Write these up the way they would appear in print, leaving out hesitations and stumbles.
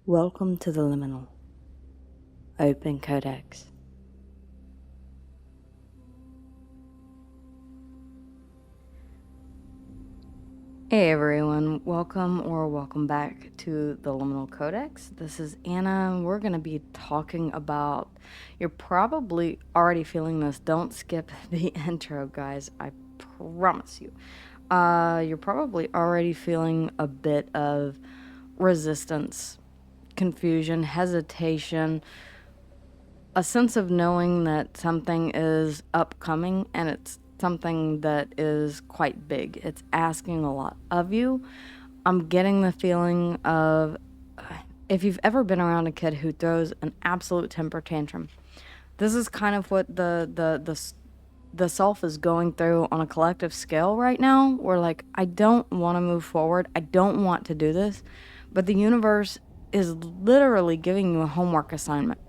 Welcome to the Liminal Open Codex. Hey everyone, welcome back to the Liminal Codex. This is Anna, and we're going to be talking about, you're probably already feeling this, don't skip the intro guys, I promise you. You're probably already feeling a bit of resistance, confusion, hesitation, a sense of knowing that something is upcoming and it's something that is quite big. It's asking a lot of you. I'm getting the feeling of if you've ever been around a kid who throws an absolute temper tantrum, this is kind of what the self is going through on a collective scale right now. We're like, I don't want to move forward. I don't want to do this. But the universe is literally giving you a homework assignment.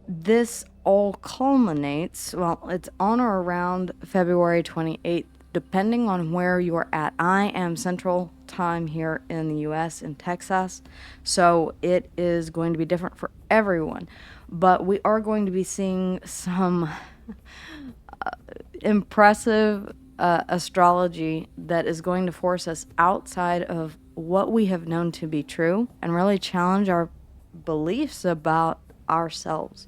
This all culminates, well, it's on or around February 28th, depending on where you're at. I am Central Time here in the US, in Texas, so it is going to be different for everyone. But we are going to be seeing some impressive astrology that is going to force us outside of what we have known to be true and really challenge our beliefs about ourselves.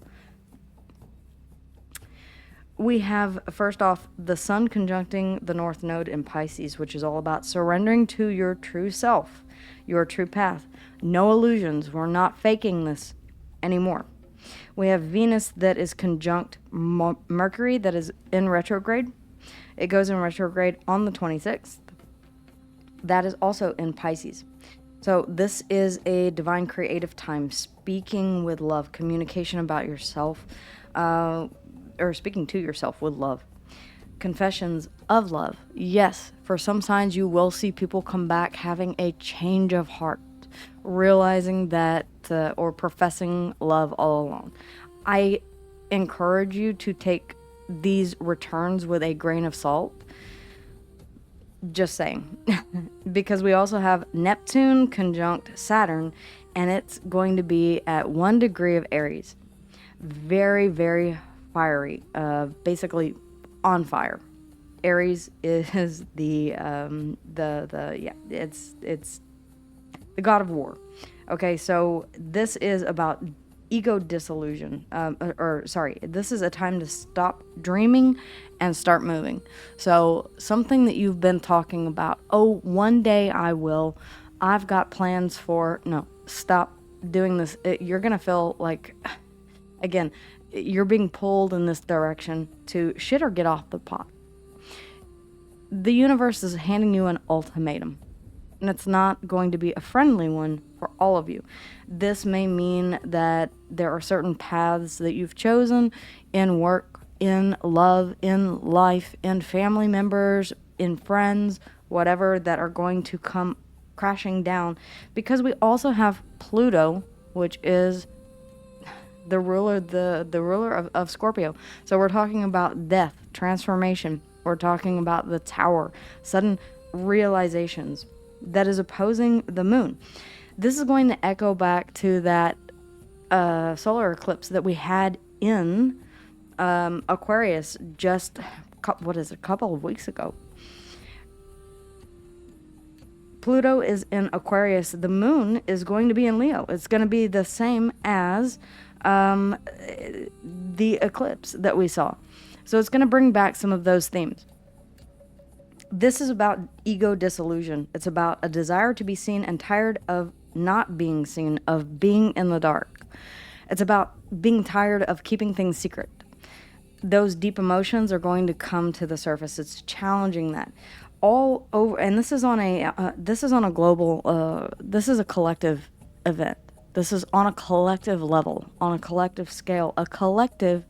We have, first off, the sun conjuncting the North Node in Pisces, which is all about surrendering to your true self, your true path. No illusions. We're not faking this anymore. We have Venus that is conjunct Mercury that is in retrograde. It goes in retrograde on the 26th. That is also in Pisces. So this is a divine creative time, speaking with love, communication about yourself, or speaking to yourself with love. Confessions of love. Yes, for some signs you will see people come back having a change of heart, realizing that or professing love all along. I encourage you to take these returns with a grain of salt. Just saying. Because we also have Neptune conjunct Saturn, and it's going to be at 1 degree of Aries. Very, very fiery, basically on fire. Aries is it's the god of war. Okay, so this is about ego disillusion, this is a time to stop dreaming and start moving. So something that you've been talking about, oh, one day I will, I've got plans for, no, stop doing this. You're gonna feel like, again, you're being pulled in this direction to shit or get off the pot. The universe is handing you an ultimatum, and it's not going to be a friendly one for all of you. This may mean that there are certain paths that you've chosen in work, in love, in life, in family members, in friends, whatever, that are going to come crashing down, because we also have Pluto, which is the ruler of Scorpio. So we're talking about death, transformation. We're talking about the tower, sudden realizations that is opposing the moon. This is going to echo back to that solar eclipse that we had in Aquarius just, a couple of weeks ago. Pluto is in Aquarius. The moon is going to be in Leo. It's going to be the same as the eclipse that we saw. So it's going to bring back some of those themes. This is about ego disillusion. It's about a desire to be seen and tired of not being seen, of being in the dark. It's about being tired of keeping things secret. Those deep emotions are going to come to the surface. It's challenging that. All over, and this is on a global, this is a collective event. This is on a collective level, on a collective scale, a collective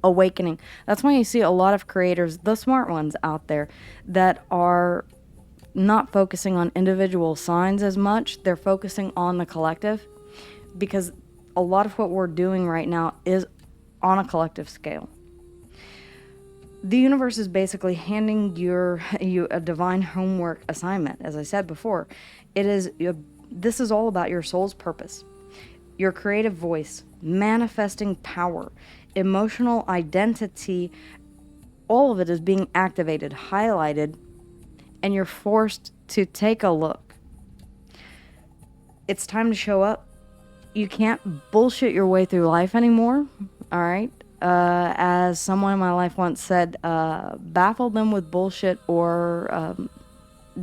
awakening. That's why you see a lot of creators, the smart ones out there, that are not focusing on individual signs as much. They're focusing on the collective, because a lot of what we're doing right now is on a collective scale. The universe is basically handing you a divine homework assignment. As I said before, it is This is all about your soul's purpose, your creative voice, manifesting power, emotional identity. All of it is being activated, highlighted, and you're forced to take a look. It's time to show up. You can't bullshit your way through life anymore. All right. As someone in my life once said, baffle them with bullshit or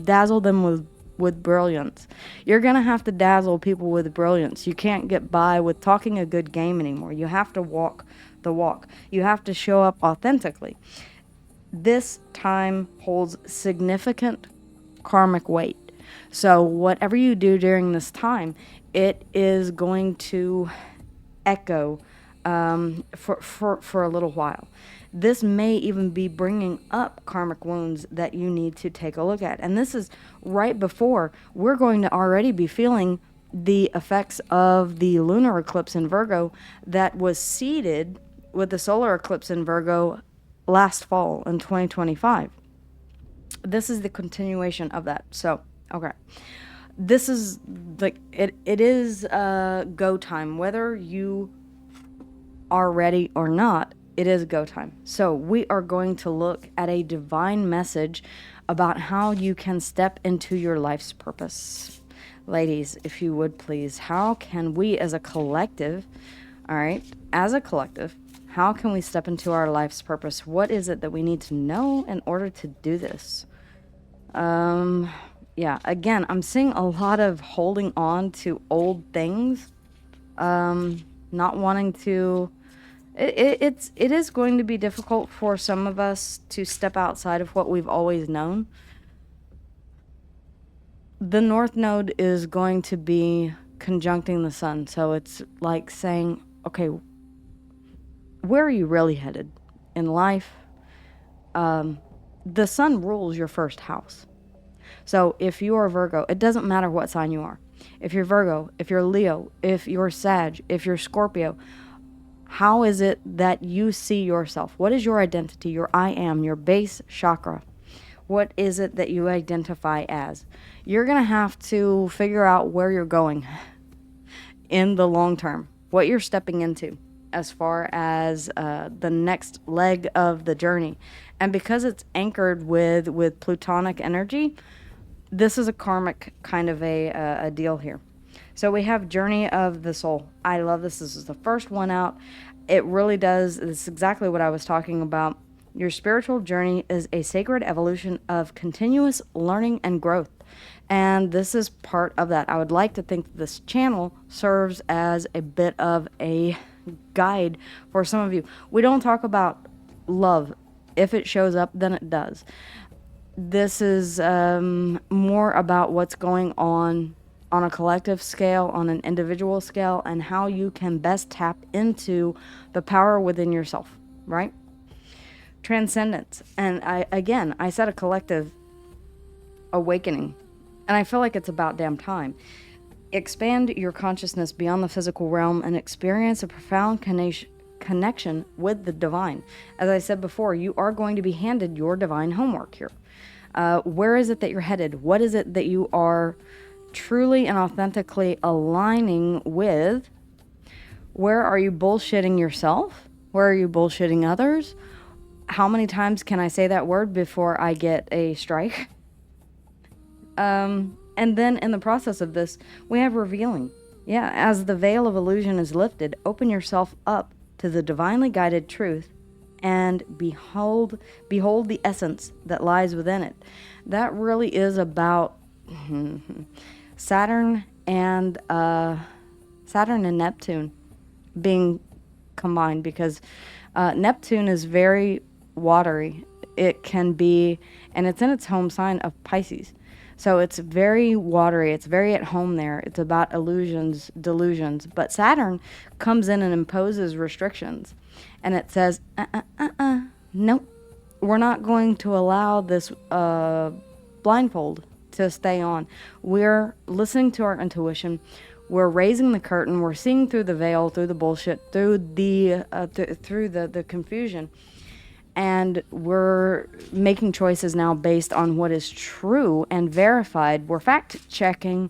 dazzle them with brilliance. You're going to have to dazzle people with brilliance. You can't get by with talking a good game anymore. You have to walk the walk. You have to show up authentically. This time holds significant karmic weight. So whatever you do during this time, it is going to echo for a little while. This may even be bringing up karmic wounds that you need to take a look at. And this is right before we're going to already be feeling the effects of the lunar eclipse in Virgo that was seeded with the solar eclipse in Virgo last fall in 2025. This is the continuation of that. So, okay. This is like it is go time. Whether you are ready or not, it is go time. So we are going to look at a divine message about how you can step into your life's purpose. Ladies, if you would please, how can we as a collective, all right, as a collective, how can we step into our life's purpose? What is it that we need to know in order to do this? Yeah, again, I'm seeing a lot of holding on to old things, not wanting to. It is going to be difficult for some of us to step outside of what we've always known. The North Node is going to be conjuncting the Sun, so it's like saying, okay, where are you really headed in life? The Sun rules your first house. So if you are Virgo, it doesn't matter what sign you are. If you're Virgo, if you're Leo, if you're Sag, if you're Scorpio, how is it that you see yourself? What is your identity, your I am, your base chakra? What is it that you identify as? You're going to have to figure out where you're going in the long term, what you're stepping into as far as the next leg of the journey. And because it's anchored with Plutonic energy, this is a karmic kind of a deal here. So we have Journey of the Soul. I love this. This is the first one out. It really does. It's exactly what I was talking about. Your spiritual journey is a sacred evolution of continuous learning and growth. And this is part of that. I would like to think this channel serves as a bit of a guide for some of you. We don't talk about love. If it shows up, then it does. This is more about what's going on a collective scale, on an individual scale, and how you can best tap into the power within yourself, right? Transcendence. And I said a collective awakening, and I feel like it's about damn time. Expand your consciousness beyond the physical realm and experience a profound connection with the divine. As I said before, you are going to be handed your divine homework here. Where is it that you're headed? What is it that you are truly and authentically aligning with? Where are you bullshitting yourself? Where are you bullshitting others? How many times can I say that word before I get a strike? And then in the process of this, we have revealing. Yeah, as the veil of illusion is lifted, open yourself up to the divinely guided truth and behold the essence that lies within it. That really is about Saturn and Neptune being combined, because Neptune is very watery. It can be, and it's in its home sign of Pisces. So it's very watery. It's very at home there. It's about illusions, delusions. But Saturn comes in and imposes restrictions. And it says, nope, we're not going to allow this blindfold to stay on. We're listening to our intuition. We're raising the curtain. We're seeing through the veil, through the bullshit, through the confusion. And we're making choices now based on what is true and verified. We're fact checking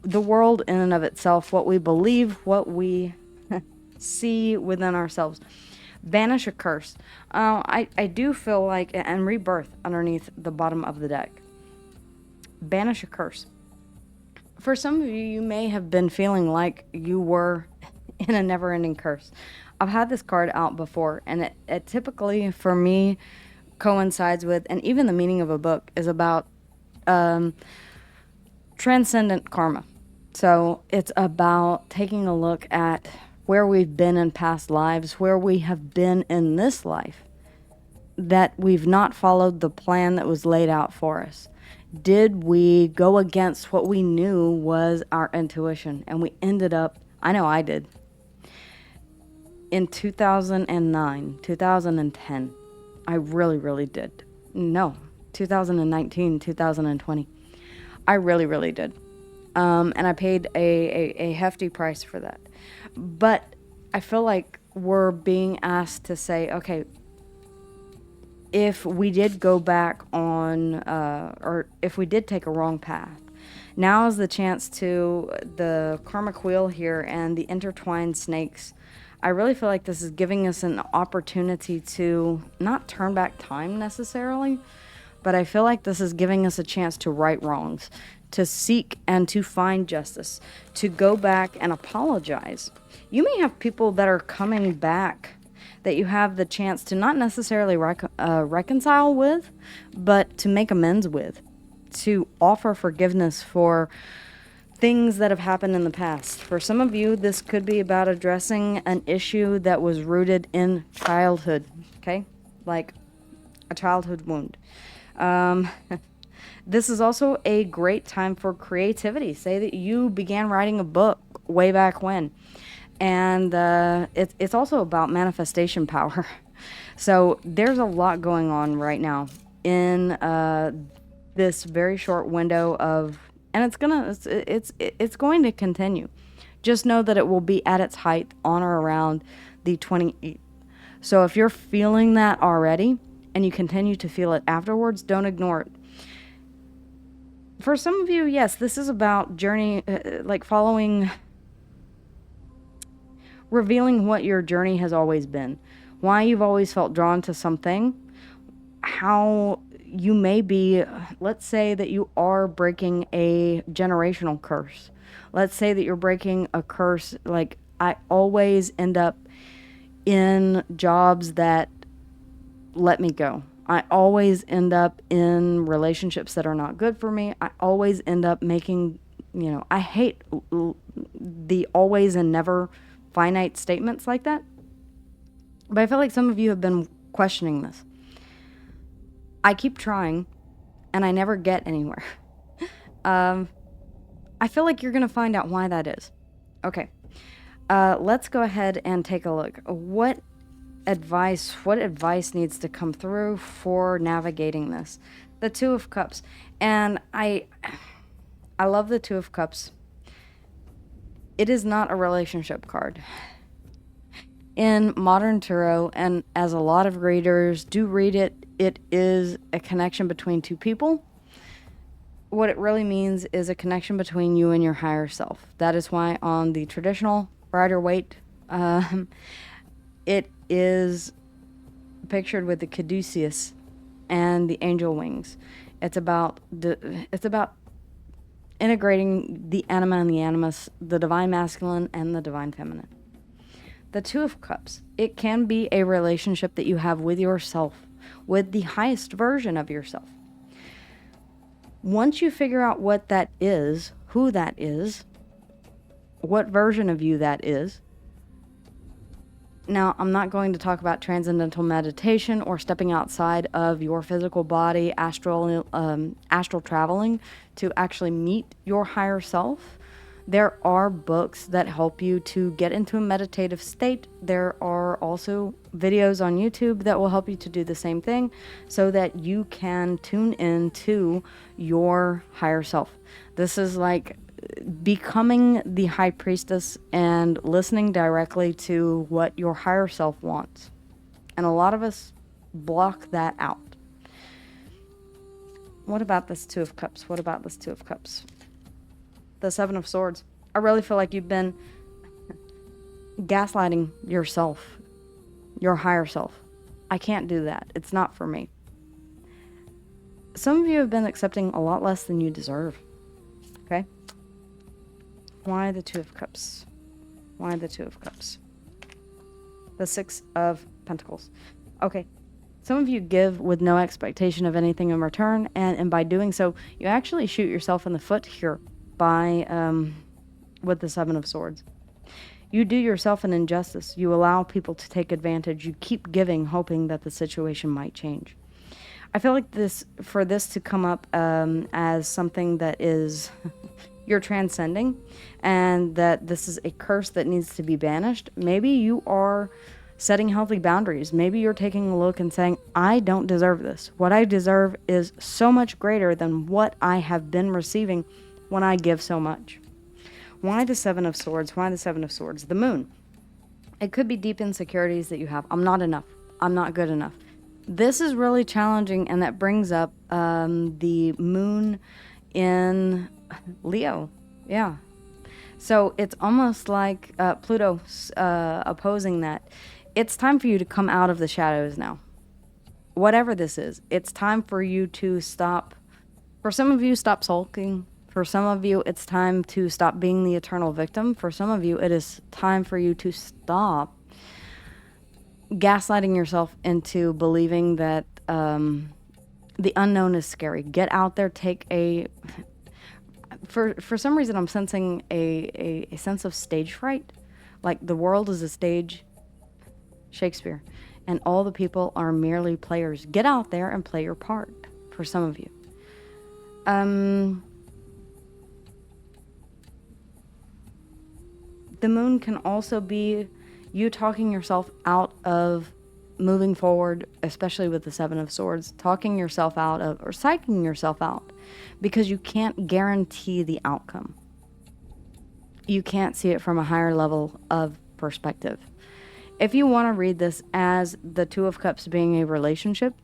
the world in and of itself, what we believe, what we see within ourselves. Banish a curse. I do feel like, and rebirth underneath the bottom of the deck. Banish a curse. For some of you, you may have been feeling like you were in a never-ending curse. I've had this card out before, and it typically, for me, coincides with, and even the meaning of a book is about transcendent karma. So it's about taking a look at where we've been in past lives, where we have been in this life, that we've not followed the plan that was laid out for us. Did we go against what we knew was our intuition? And we ended up, I know I did, in 2009, 2010. I really, really did. No, 2019, 2020. I really, really did. And I paid a hefty price for that. But I feel like we're being asked to say, okay, if we did go back on, or if we did take a wrong path, now is the chance to, the karmic wheel here and the intertwined snakes. I really feel like this is giving us an opportunity to not turn back time necessarily, but I feel like this is giving us a chance to right wrongs, to seek and to find justice, to go back and apologize. You may have people that are coming back that you have the chance to not necessarily reconcile with, but to make amends with, to offer forgiveness for things that have happened in the past. For some of you, this could be about addressing an issue that was rooted in childhood, okay? Like a childhood wound. This is also a great time for creativity. Say that you began writing a book way back when. And it's also about manifestation power. So there's a lot going on right now in this very short window of, and it's going to continue. Just know that it will be at its height on or around the 28th. So if you're feeling that already and you continue to feel it afterwards, don't ignore it. For some of you, yes, this is about journey, like following, revealing what your journey has always been, why you've always felt drawn to something, how you may be, let's say that you are breaking a generational curse. Let's say that you're breaking a curse, like I always end up in jobs that let me go. I always end up in relationships that are not good for me. I always end up making, I hate the always and never finite statements like that. But I feel like some of you have been questioning this. I keep trying and I never get anywhere. I feel like you're going to find out why that is. Okay. Let's go ahead and take a look. What advice needs to come through for navigating this? The Two of Cups. And I love the Two of Cups. It is not a relationship card. In modern tarot, and as a lot of readers do read it, it is a connection between two people. What it really means is a connection between you and your higher self. That is why on the traditional Rider-Waite, it is pictured with the caduceus and the angel wings. It's about integrating the anima and the animus, the divine masculine and the divine feminine. The Two of Cups, it can be a relationship that you have with yourself, with the highest version of yourself. Once you figure out what that is, who that is, what version of you that is. Now, I'm not going to talk about transcendental meditation or stepping outside of your physical body, astral traveling to actually meet your higher self. There are books that help you to get into a meditative state. There are also videos on YouTube that will help you to do the same thing so that you can tune into your higher self. This is like becoming the high priestess and listening directly to what your higher self wants. And a lot of us block that out. What about this Two of Cups? What about this Two of Cups? the Seven of Swords. I really feel like you've been gaslighting yourself, your higher self. I can't do that. It's not for me. Some of you have been accepting a lot less than you deserve. Okay? Why the Two of Cups? Why the Two of Cups? The Six of Pentacles. Okay. Some of you give with no expectation of anything in return, and by doing so, you actually shoot yourself in the foot here by with the Seven of Swords. You do yourself an injustice. You allow people to take advantage. You keep giving, hoping that the situation might change. I feel like for this to come up as something that is you're transcending, and that this is a curse that needs to be banished. Maybe you are setting healthy boundaries. Maybe you're taking a look and saying, I don't deserve this. What I deserve is so much greater than what I have been receiving when I give so much. Why the Seven of Swords? Why the Seven of Swords? The Moon. It could be deep insecurities that you have. I'm not enough. I'm not good enough. This is really challenging, and that brings up the Moon in Leo. Yeah. So it's almost like Pluto opposing that. It's time for you to come out of the shadows now. Whatever this is, it's time for you to stop. For some of you, stop sulking. For some of you, it's time to stop being the eternal victim. For some of you, it is time for you to stop gaslighting yourself into believing that the unknown is scary. Get out there, take a... For some reason, I'm sensing a sense of stage fright. Like the world is a stage, Shakespeare, and all the people are merely players. Get out there and play your part, for some of you. The Moon can also be you talking yourself out of moving forward, especially with the Seven of Swords, talking yourself out of, or psyching yourself out, because you can't guarantee the outcome. You can't see it from a higher level of perspective. If you want to read this as the Two of Cups being a relationship,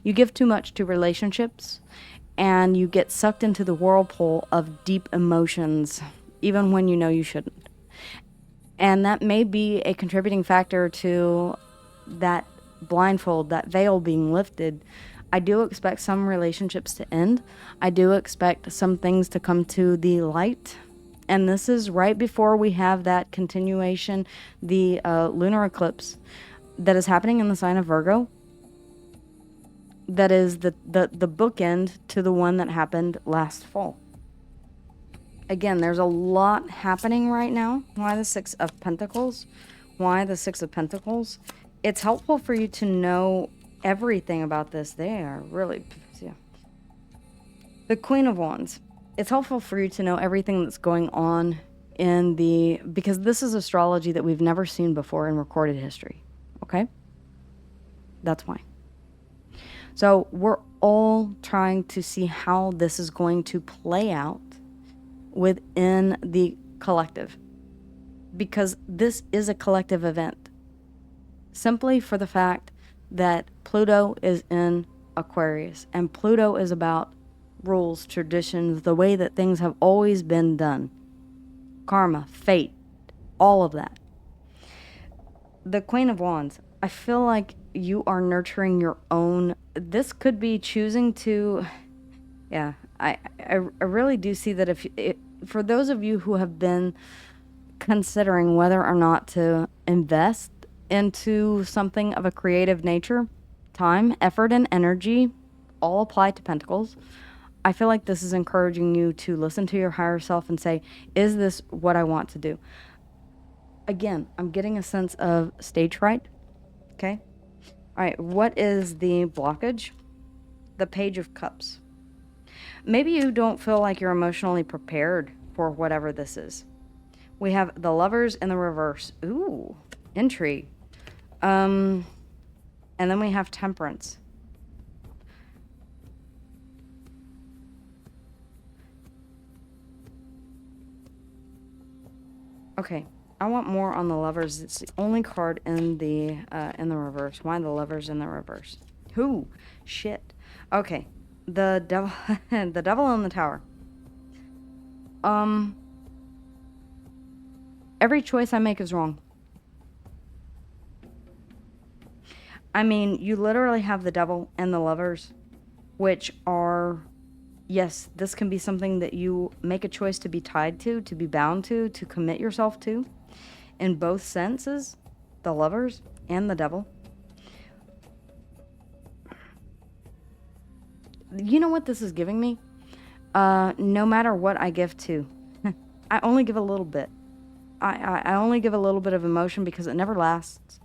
you give too much to relationships, and you get sucked into the whirlpool of deep emotions, even when you know you shouldn't. And that may be a contributing factor to that blindfold, that veil being lifted. I do expect some relationships to end. I do expect some things to come to the light. And this is right before we have that continuation, the lunar eclipse that is happening in the sign of Virgo. That is the bookend to the one that happened last fall. Again, there's a lot happening right now. Why the Six of Pentacles? Why the Six of Pentacles? It's helpful for you to know everything about this. They are really, yeah. The Queen of Wands. It's helpful for you to know everything that's going on in because this is astrology that we've never seen before in recorded history. Okay? That's why. So we're all trying to see how this is going to play out within the collective, because this is a collective event, simply for the fact that Pluto is in Aquarius, and Pluto is about rules, traditions, the way that things have always been done, karma, fate, all of that. The Queen of Wands, I feel like you are nurturing your own. This could be choosing to, yeah, I really do see that for those of you who have been considering whether or not to invest into something of a creative nature, time, effort, and energy all apply to Pentacles. I feel like this is encouraging you to listen to your higher self and say, is this what I want to do? Again, I'm getting a sense of stage fright. Okay? All right, what is the blockage? The Page of Cups. Maybe you don't feel like you're emotionally prepared for whatever this is. We have the Lovers in the reverse. Ooh, intrigue. And then we have Temperance. Okay, I want more on the Lovers. It's the only card in the reverse. Why the Lovers in the reverse? Who? Shit. Okay, the Devil, the Devil in the Tower. Every choice I make is wrong. I mean, you literally have the Devil and the Lovers, which are, yes, this can be something that you make a choice to be tied to be bound to commit yourself to. In both senses, the Lovers and the Devil. You know what this is giving me? No matter what I give to, I only give a little bit. I only give a little bit of emotion because it never lasts.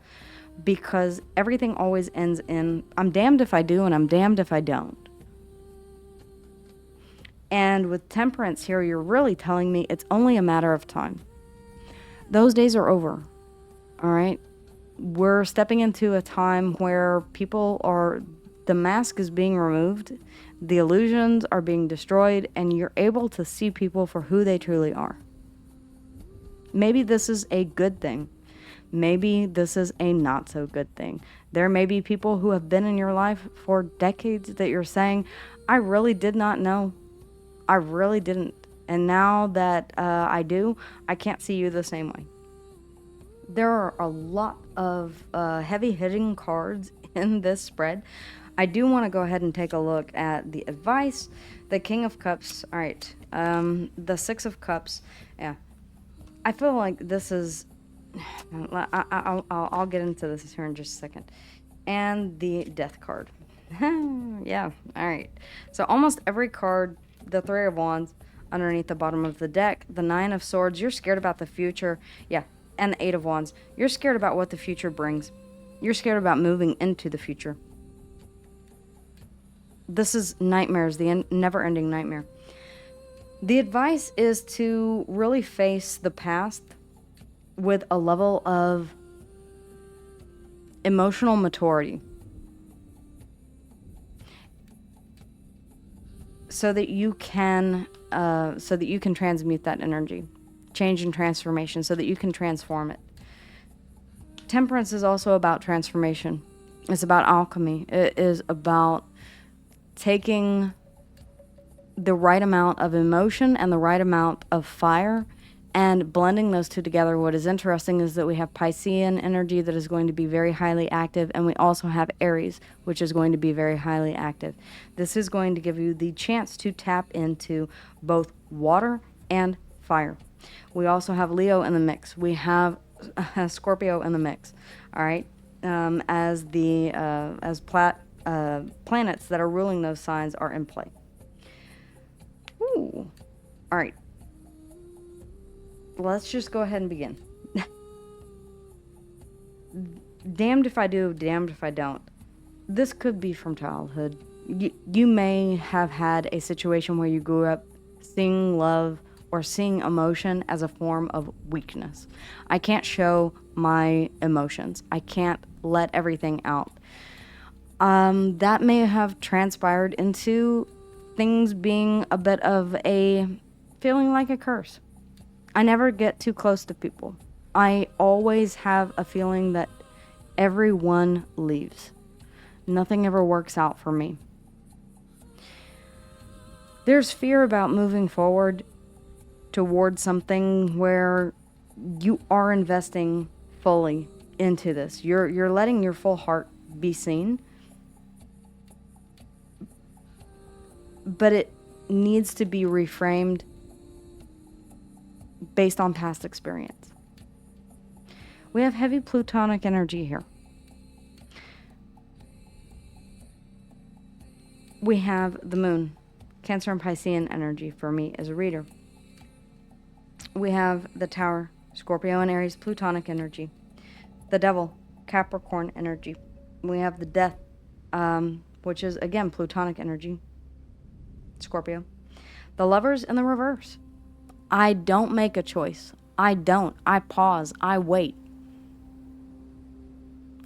Because everything always ends in, I'm damned if I do and I'm damned if I don't. And with Temperance here, you're really telling me it's only a matter of time. Those days are over. All right? We're stepping into a time where the mask is being removed, the illusions are being destroyed, and you're able to see people for who they truly are. Maybe this is a good thing. Maybe this is a not so good thing. There may be people who have been in your life for decades that you're saying, I really did not know. I really didn't. And now that I do, I can't see you the same way. There are a lot of heavy hitting cards in this spread. I do want to go ahead and take a look at the advice, the King of Cups. All right, the Six of Cups. Yeah, I feel like this is. I'll get into this here in just a second. And the Death card. Yeah, all right. So almost every card, the Three of Wands underneath the bottom of the deck, the Nine of Swords, you're scared about the future. Yeah, and the Eight of Wands. You're scared about what the future brings. You're scared about moving into the future. This is nightmares, the never-ending nightmare. The advice is to really face the past with a level of emotional maturity, so that you can transmute that energy, change and transformation, so that you can transform it. Temperance is also about transformation. It's about alchemy. It is about taking the right amount of emotion and the right amount of fire and blending those two together. What is interesting is that we have Piscean energy that is going to be very highly active, and we also have Aries, which is going to be very highly active. This is going to give you the chance to tap into both water and fire. We also have Leo in the mix. We have Scorpio in the mix. All right, as planets that are ruling those signs are in play. Ooh. All right. Let's just go ahead and begin. Damned if I do, damned if I don't. This could be from childhood. You may have had a situation where you grew up seeing love or seeing emotion as a form of weakness. I can't show my emotions. I can't let everything out. That may have transpired into things being a bit of a feeling like a curse. I never get too close to people. I always have a feeling that everyone leaves. Nothing ever works out for me. There's fear about moving forward towards something where you are investing fully into this. You're letting your full heart be seen. But it needs to be reframed based on past experience. We have heavy Plutonic energy here. We have the Moon, Cancer and Piscean energy for me as a reader. We have the Tower, Scorpio and Aries, Plutonic energy. The Devil, Capricorn energy. We have the Death, which is, again, Plutonic energy, Scorpio. The Lovers in the reverse. I don't make a choice. I don't. I pause. I wait.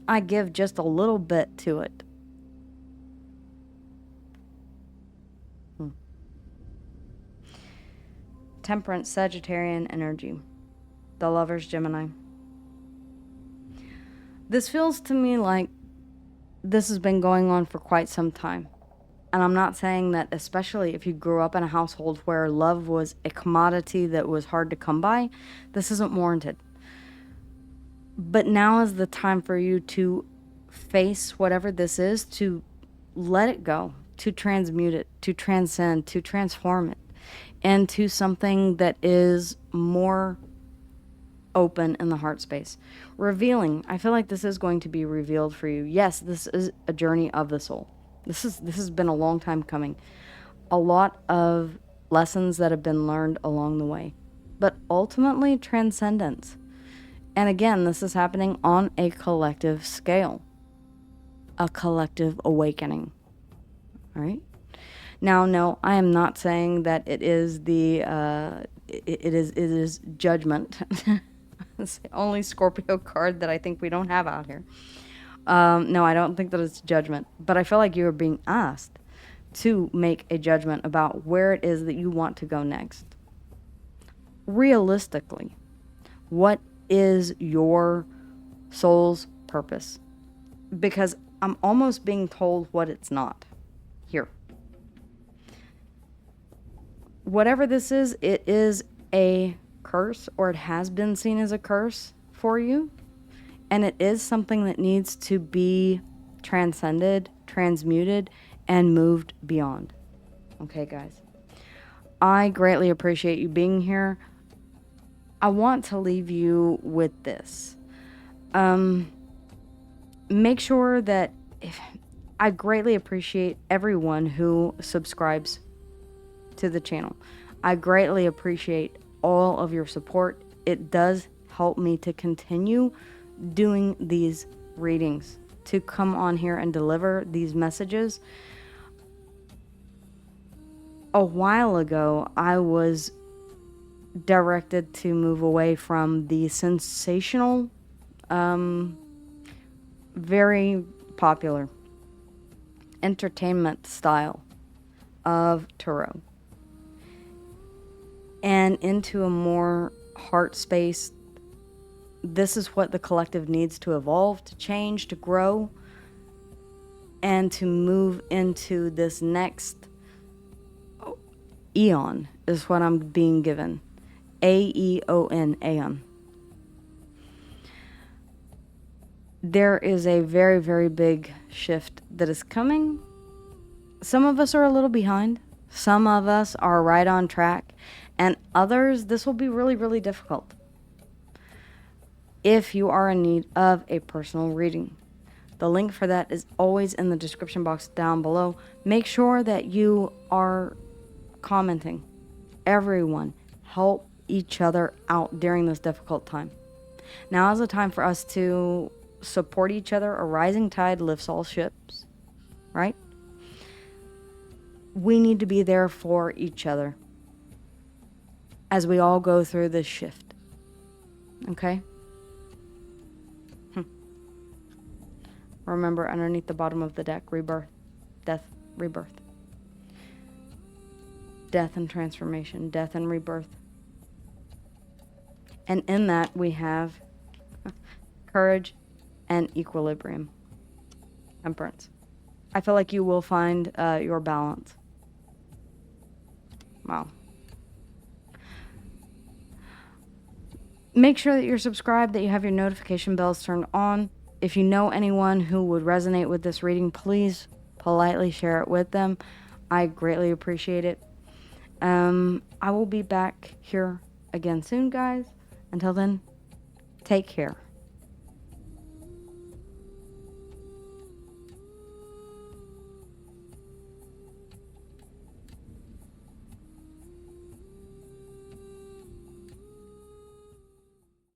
I give just a little bit to it. Temperance, Sagittarian energy. The Lovers, Gemini. This feels to me like this has been going on for quite some time. And I'm not saying that, especially if you grew up in a household where love was a commodity that was hard to come by, this isn't warranted. But now is the time for you to face whatever this is, to let it go, to transmute it, to transcend, to transform it into something that is more open in the heart space. Revealing. I feel like this is going to be revealed for you. Yes, this is a journey of the soul. This has been a long time coming. A lot of lessons that have been learned along the way. But ultimately, transcendence. And again, this is happening on a collective scale. A collective awakening. All right? Now, no, I am not saying that it is it is judgment. It's the only Scorpio card that I think we don't have out here. No, I don't think that it's judgment, but I feel like you are being asked to make a judgment about where it is that you want to go next. Realistically, what is your soul's purpose? Because I'm almost being told what it's not here. Whatever this is, it is a curse, or it has been seen as a curse for you. And it is something that needs to be transcended, transmuted, and moved beyond. Okay, guys. I greatly appreciate you being here. I want to leave you with this. Make sure that I greatly appreciate everyone who subscribes to the channel. I greatly appreciate all of your support. It does help me to continue doing these readings, to come on here and deliver these messages. A while ago, I was directed to move away from the sensational, very popular entertainment style of tarot, and into a more heart space. This is what the collective needs to evolve, to change, to grow, and to move into this next eon, is what I'm being given. Aeon, aeon. There is a very, very big shift that is coming. Some of us are a little behind. Some of us are right on track. And others, this will be really, really difficult. If you are in need of a personal reading, the link for that is always in the description box down below. Make sure that you are commenting. Everyone, help each other out during this difficult time. Now is the time for us to support each other. A rising tide lifts all ships, right? We need to be there for each other as we all go through this shift. Okay? Remember, underneath the bottom of the deck, rebirth, death, rebirth. Death and transformation, death and rebirth. And in that, we have courage and equilibrium. Temperance. I feel like you will find your balance. Wow. Make sure that you're subscribed, that you have your notification bells turned on. If you know anyone who would resonate with this reading, please politely share it with them. I greatly appreciate it. I will be back here again soon, guys. Until then, take care.